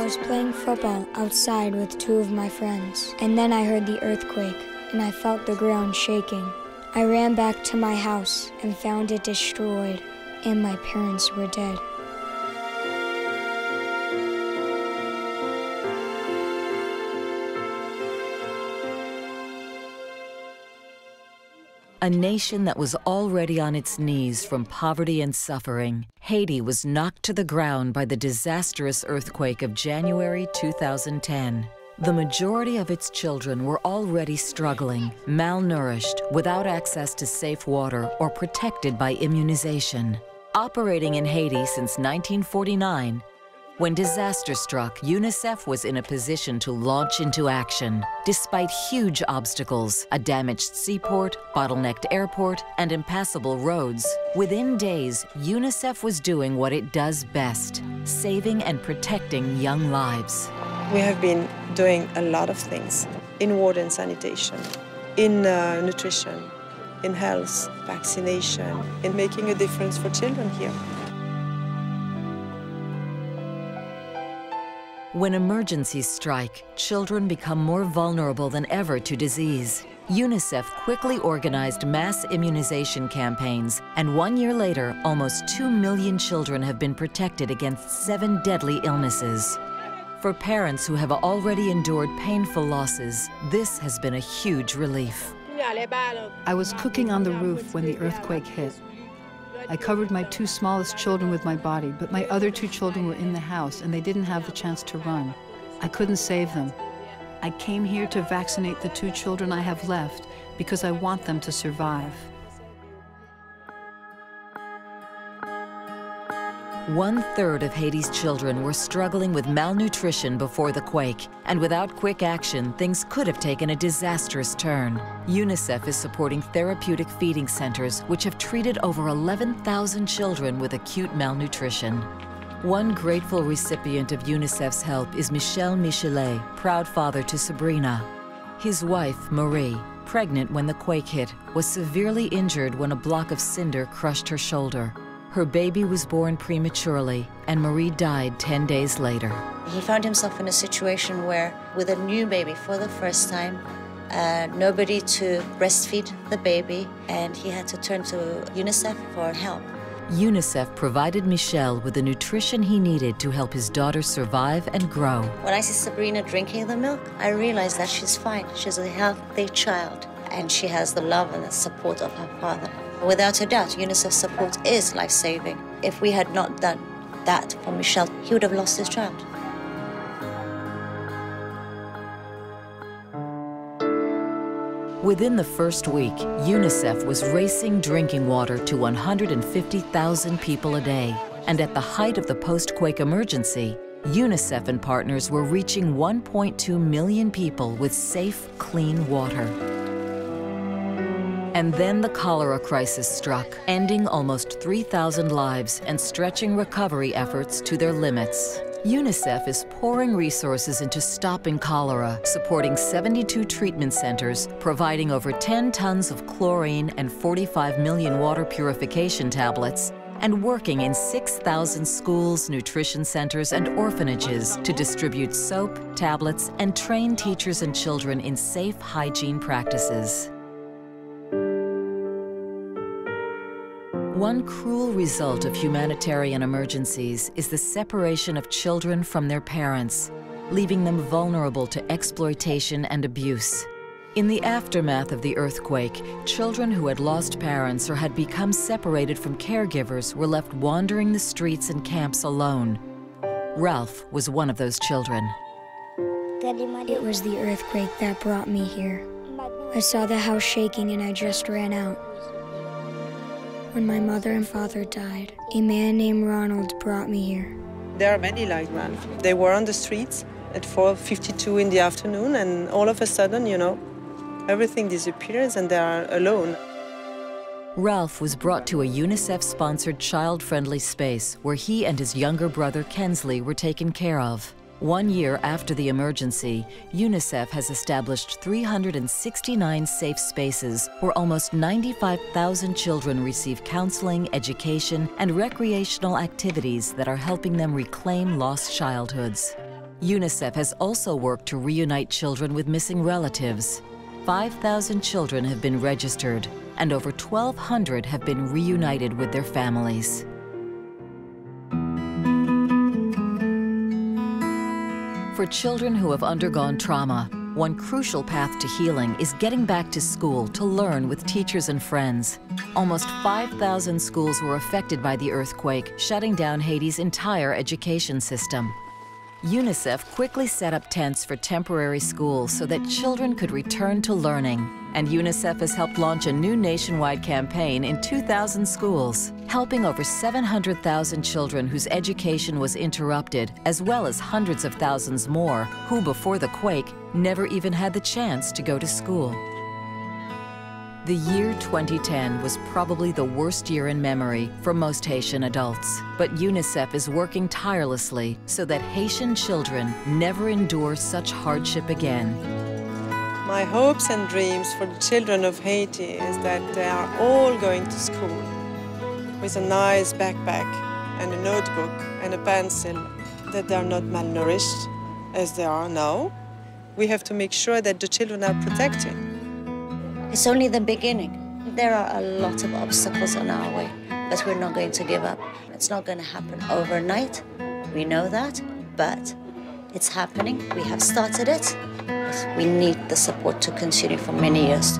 I was playing football outside with two of my friends, and then I heard the earthquake, and I felt the ground shaking. I ran back to my house and found it destroyed, and my parents were dead. A nation that was already on its knees from poverty and suffering, Haiti was knocked to the ground by the disastrous earthquake of January 2010. The majority of its children were already struggling, malnourished, without access to safe water or protected by immunization. Operating in Haiti since 1949, when disaster struck, UNICEF was in a position to launch into action. Despite huge obstacles, a damaged seaport, bottlenecked airport, and impassable roads, within days, UNICEF was doing what it does best, saving and protecting young lives. We have been doing a lot of things in water and sanitation, in nutrition, in health, vaccination, in making a difference for children here. When emergencies strike, children become more vulnerable than ever to disease. UNICEF quickly organized mass immunization campaigns, and 1 year later, almost 2 million children have been protected against 7 deadly illnesses. For parents who have already endured painful losses, this has been a huge relief. I was cooking on the roof when the earthquake hit. I covered my 2 smallest children with my body, but my other 2 children were in the house and they didn't have the chance to run. I couldn't save them. I came here to vaccinate the 2 children I have left because I want them to survive. 1/3 of Haiti's children were struggling with malnutrition before the quake, and without quick action, things could have taken a disastrous turn. UNICEF is supporting therapeutic feeding centers, which have treated over 11,000 children with acute malnutrition. One grateful recipient of UNICEF's help is Michel Michelet, proud father to Sabrina. His wife, Marie, pregnant when the quake hit, was severely injured when a block of cinder crushed her shoulder. Her baby was born prematurely, and Marie died 10 days later. He found himself in a situation where, with a new baby for the first time, nobody to breastfeed the baby, and he had to turn to UNICEF for help. UNICEF provided Michel with the nutrition he needed to help his daughter survive and grow. When I see Sabrina drinking the milk, I realize that she's fine. She's a healthy child, and she has the love and the support of her father. Without a doubt, UNICEF's support is life-saving. If we had not done that for Michel, he would have lost his child. Within the first week, UNICEF was racing drinking water to 150,000 people a day. And at the height of the post-quake emergency, UNICEF and partners were reaching 1.2 million people with safe, clean water. And then the cholera crisis struck, ending almost 3,000 lives and stretching recovery efforts to their limits. UNICEF is pouring resources into stopping cholera, supporting 72 treatment centers, providing over 10 tons of chlorine and 45 million water purification tablets, and working in 6,000 schools, nutrition centers, and orphanages to distribute soap, tablets, and train teachers and children in safe hygiene practices. One cruel result of humanitarian emergencies is the separation of children from their parents, leaving them vulnerable to exploitation and abuse. In the aftermath of the earthquake, children who had lost parents or had become separated from caregivers were left wandering the streets and camps alone. Ralph was one of those children. It was the earthquake that brought me here. I saw the house shaking and I just ran out. When my mother and father died, a man named Ronald brought me here. There are many like Ralph. They were on the streets at 4:52 in the afternoon, and all of a sudden, you know, everything disappears and they are alone. Ralph was brought to a UNICEF-sponsored child-friendly space where he and his younger brother Kensley were taken care of. 1 year after the emergency, UNICEF has established 369 safe spaces where almost 95,000 children receive counseling, education, and recreational activities that are helping them reclaim lost childhoods. UNICEF has also worked to reunite children with missing relatives. 5,000 children have been registered, and over 1,200 have been reunited with their families. For children who have undergone trauma, one crucial path to healing is getting back to school to learn with teachers and friends. Almost 5,000 schools were affected by the earthquake, shutting down Haiti's entire education system. UNICEF quickly set up tents for temporary schools so that children could return to learning. And UNICEF has helped launch a new nationwide campaign in 2,000 schools, helping over 700,000 children whose education was interrupted, as well as hundreds of thousands more who, before the quake, never even had the chance to go to school. The year 2010 was probably the worst year in memory for most Haitian adults, but UNICEF is working tirelessly so that Haitian children never endure such hardship again. My hopes and dreams for the children of Haiti is that they are all going to school with a nice backpack and a notebook and a pencil, that they are not malnourished as they are now. We have to make sure that the children are protected. It's only the beginning. There are a lot of obstacles on our way, but we're not going to give up. It's not going to happen overnight. We know that, but it's happening. We have started it. We need the support to continue for many years.